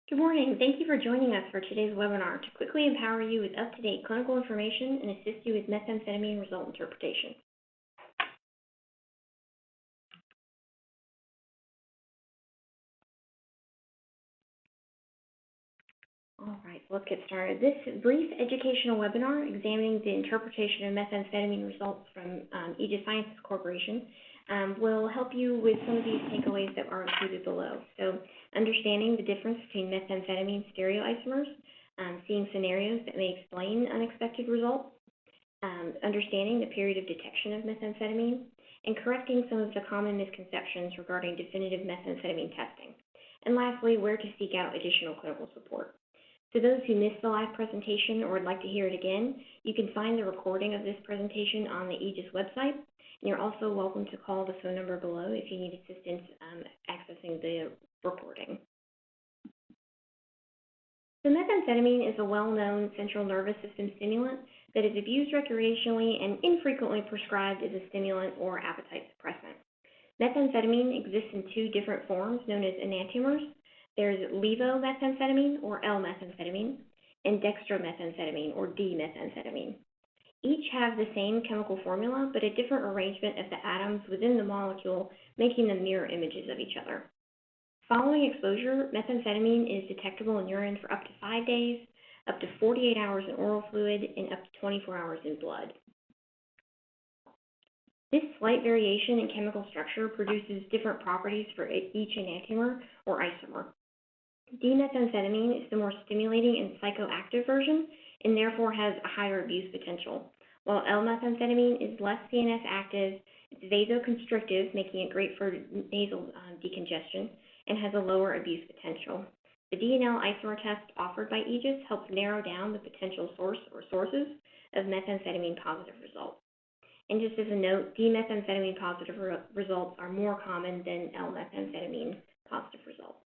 Good morning. Thank you for joining us for today's webinar to quickly empower you with up-to-date clinical information and assist you with methamphetamine result interpretation. All right, so let's get started. This brief educational webinar examining the interpretation of methamphetamine results from Aegis Sciences Corporation will help you with some of these takeaways that are included below. So, understanding the difference between methamphetamine stereoisomers, seeing scenarios that may explain unexpected results, understanding the period of detection of methamphetamine, and correcting some of the common misconceptions regarding definitive methamphetamine testing. And lastly, where to seek out additional clinical support. For those who missed the live presentation or would like to hear it again, you can find the recording of this presentation on the Aegis website, and you're also welcome to call the phone number below if you need assistance accessing the recording. So methamphetamine is a well-known central nervous system stimulant that is abused recreationally and infrequently prescribed as a stimulant or appetite suppressant. Methamphetamine exists in two different forms known as enantiomers. There's levomethamphetamine, or L-methamphetamine, and dextromethamphetamine, or D-methamphetamine. Each have the same chemical formula, but a different arrangement of the atoms within the molecule, making them mirror images of each other. Following exposure, methamphetamine is detectable in urine for up to 5 days, up to 48 hours in oral fluid, and up to 24 hours in blood. This slight variation in chemical structure produces different properties for each enantiomer or isomer. D-methamphetamine is the more stimulating and psychoactive version and therefore has a higher abuse potential, while L-methamphetamine is less CNS active, it's vasoconstrictive, making it great for nasal decongestion, and has a lower abuse potential. The D and L isomer test offered by Aegis helps narrow down the potential source or sources of methamphetamine positive results. And just as a note, D-methamphetamine positive results are more common than L-methamphetamine positive results.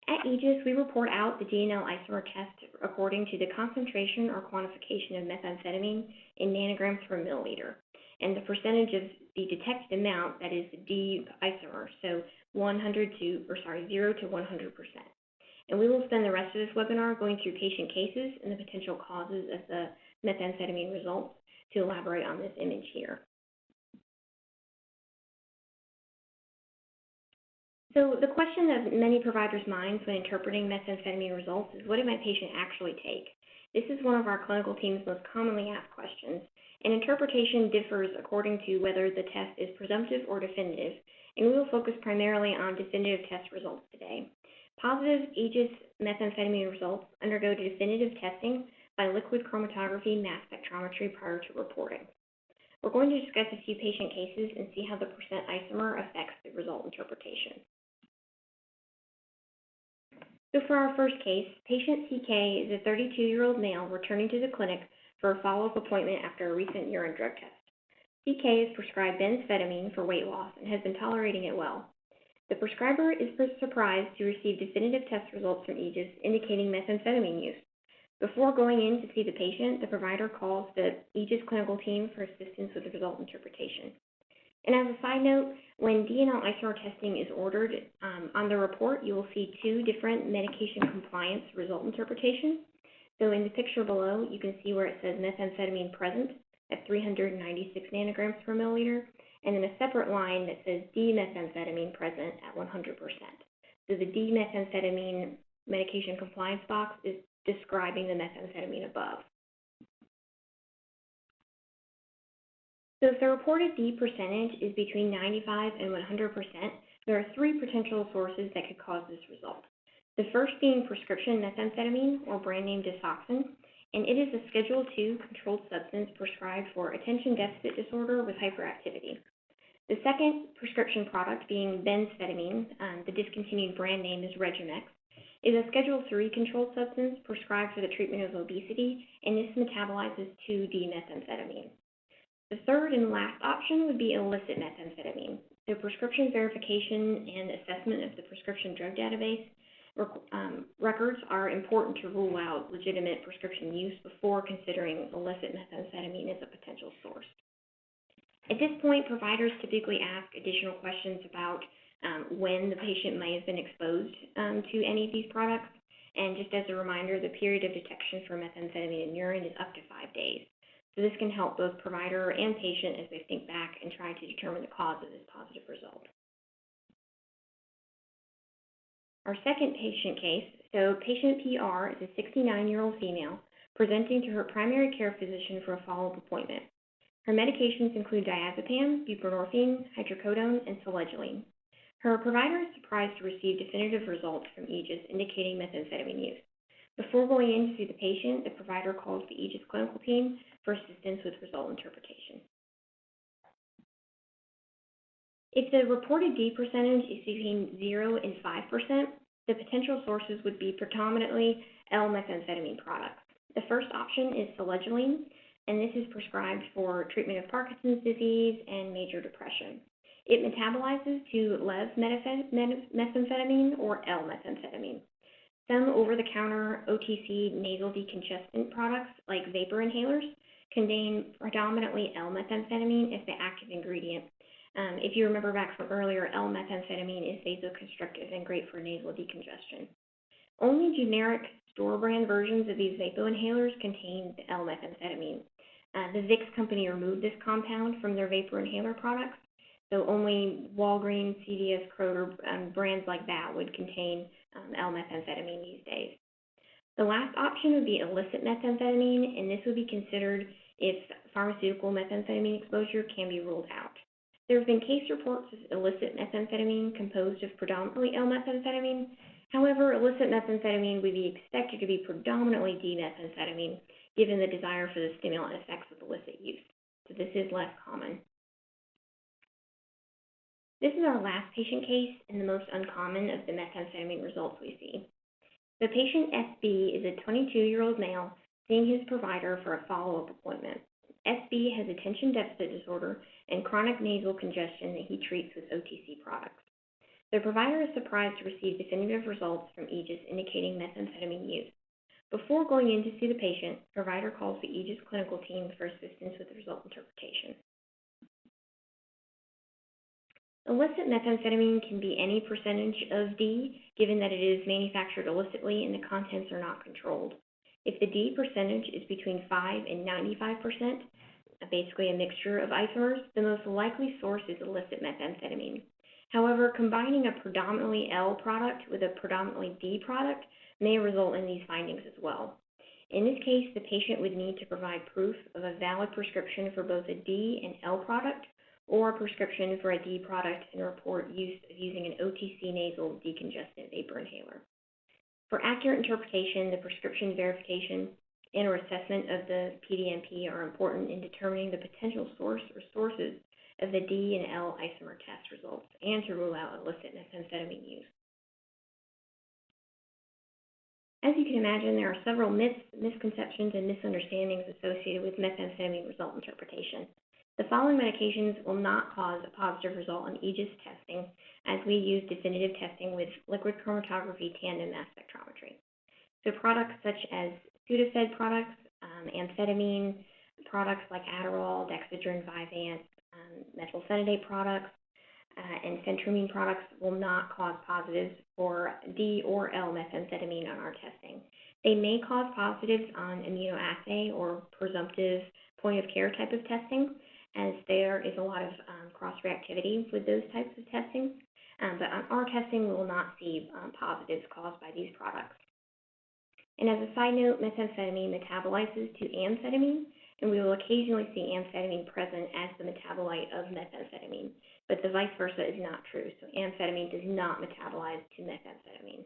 At Aegis, we report out the D and L isomer test according to the concentration or quantification of methamphetamine in nanograms per milliliter, and the percentage of the detected amount, that is the D isomer, so 0 to 100%. And we will spend the rest of this webinar going through patient cases and the potential causes of the methamphetamine results to elaborate on this image here. So the question of many providers' minds when interpreting methamphetamine results is, what did my patient actually take? This is one of our clinical team's most commonly asked questions, and interpretation differs according to whether the test is presumptive or definitive, and we will focus primarily on definitive test results today. Positive Aegis methamphetamine results undergo definitive testing by liquid chromatography mass spectrometry prior to reporting. We're going to discuss a few patient cases and see how the percent isomer affects the result interpretation. So for our first case, patient CK is a 32-year-old male returning to the clinic for a follow-up appointment after a recent urine drug test. CK is prescribed benzathymine for weight loss and has been tolerating it well. The prescriber is surprised to receive definitive test results from Aegis indicating methamphetamine use. Before going in to see the patient, the provider calls the Aegis clinical team for assistance with the result interpretation. And as a side note, when D&L isomer testing is ordered, on the report you will see two different medication compliance result interpretations. So in the picture below, you can see where it says methamphetamine present at 396 nanograms per milliliter, and then a separate line that says D-methamphetamine present at 100%. So the D-methamphetamine medication compliance box is describing the methamphetamine above. So if the reported D percentage is between 95 and 100%, there are three potential sources that could cause this result. The first being prescription methamphetamine, or brand name Disoxin, and it is a Schedule II controlled substance prescribed for attention deficit disorder with hyperactivity. The second prescription product being benzathymine, the discontinued brand name is Regimex, is a Schedule III controlled substance prescribed for the treatment of obesity, and this metabolizes 2D-methamphetamine. The third and last option would be illicit methamphetamine. So prescription verification and assessment of the prescription drug database records are important to rule out legitimate prescription use before considering illicit methamphetamine as a potential source. At this point, providers typically ask additional questions about when the patient may have been exposed to any of these products. And just as a reminder, the period of detection for methamphetamine in urine is up to 5 days. So this can help both provider and patient as they think back and try to determine the cause of this positive result. Our second patient case, so patient PR is a 69-year-old female presenting to her primary care physician for a follow-up appointment. Her medications include diazepam, buprenorphine, hydrocodone, and selegiline. Her provider is surprised to receive definitive results from Aegis indicating methamphetamine use. Before going in to see the patient, the provider calls the Aegis clinical team for assistance with result interpretation. If the reported D percentage is between 0 and 5%, the potential sources would be predominantly L-methamphetamine products. The first option is selegiline, and this is prescribed for treatment of Parkinson's disease and major depression. It metabolizes to lev-methamphetamine or L-methamphetamine. Some over-the-counter OTC nasal decongestant products, like vapor inhalers, contain predominantly L-methamphetamine as the active ingredient. If you remember back from earlier, L-methamphetamine is vasoconstrictive and great for nasal decongestion. Only generic store-brand versions of these vapor inhalers contain L-methamphetamine. The Vicks company removed this compound from their vapor inhaler products, so only Walgreens, CVS, Kroger, brands like that would contain L-methamphetamine these days. The last option would be illicit methamphetamine, and this would be considered if pharmaceutical methamphetamine exposure can be ruled out. There have been case reports of illicit methamphetamine composed of predominantly L-methamphetamine. However, illicit methamphetamine would be expected to be predominantly D-methamphetamine, given the desire for the stimulant effects of illicit use. So this is less common. This is our last patient case and the most uncommon of the methamphetamine results we see. The patient SB is a 22-year-old male seeing his provider for a follow-up appointment. SB has attention deficit disorder and chronic nasal congestion that he treats with OTC products. The provider is surprised to receive definitive results from Aegis indicating methamphetamine use. Before going in to see the patient, the provider calls the Aegis clinical team for assistance with the result interpretation. Illicit methamphetamine can be any percentage of D, given that it is manufactured illicitly and the contents are not controlled. If the D percentage is between 5 and 95%, basically a mixture of isomers, the most likely source is illicit methamphetamine. However, combining a predominantly L product with a predominantly D product may result in these findings as well. In this case, the patient would need to provide proof of a valid prescription for both a D and L product, or a prescription for a D product and report use of using an OTC nasal decongestant vapor inhaler. For accurate interpretation, the prescription verification and or assessment of the PDMP are important in determining the potential source or sources of the D and L isomer test results and to rule out illicit methamphetamine use. As you can imagine, there are several myths, misconceptions, and misunderstandings associated with methamphetamine result interpretation. The following medications will not cause a positive result on Aegis testing, as we use definitive testing with liquid chromatography tandem mass spectrometry. So products such as Sudafed products, amphetamine products like Adderall, Dexedrine, Vyvanse, methylphenidate products, and phentermine products will not cause positives for D or L methamphetamine on our testing. They may cause positives on immunoassay or presumptive point-of-care type of testing, as there is a lot of cross-reactivity with those types of testing. But on our testing, we will not see positives caused by these products. And as a side note, methamphetamine metabolizes to amphetamine, and we will occasionally see amphetamine present as the metabolite of methamphetamine, but the vice versa is not true. So amphetamine does not metabolize to methamphetamine.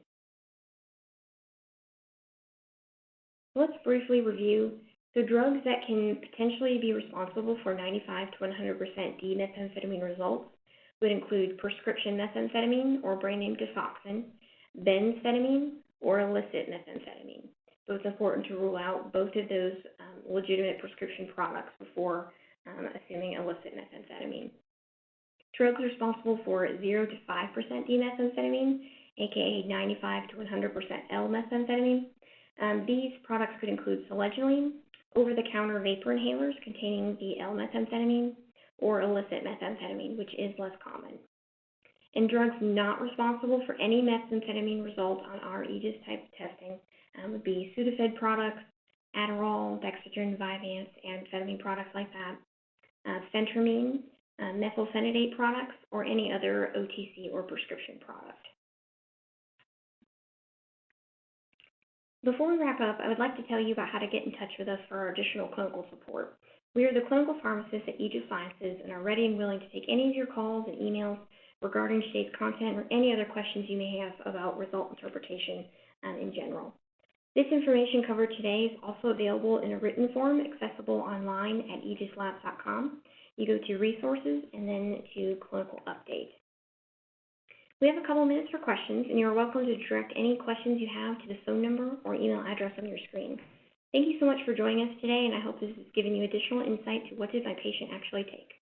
Let's briefly review. So drugs that can potentially be responsible for 95 to 100% D-methamphetamine results would include prescription methamphetamine, or brand name Defoxin, benphetamine, or illicit methamphetamine. So it's important to rule out both of those legitimate prescription products before assuming illicit methamphetamine. Drugs responsible for 0 to 5% D-methamphetamine, aka 95 to 100% L-methamphetamine. These products could include selegiline, over-the-counter vapor inhalers containing the L-methamphetamine, or illicit methamphetamine, which is less common. and drugs not responsible for any methamphetamine result on our Aegis type testing would be Sudafed products, Adderall, Dexedrine, Vyvanse, amphetamine products like that, phentermine, methylphenidate products, or any other OTC or prescription product. Before we wrap up, I would like to tell you about how to get in touch with us for our additional clinical support. We are the clinical pharmacists at Aegis Sciences and are ready and willing to take any of your calls and emails regarding today's content or any other questions you may have about result interpretation in general. This information covered today is also available in a written form accessible online at aegislabs.com. You go to Resources and then to Clinical Update. We have a couple minutes for questions, and you are welcome to direct any questions you have to the phone number or email address on your screen. Thank you so much for joining us today, and I hope this has given you additional insight to what did my patient actually take.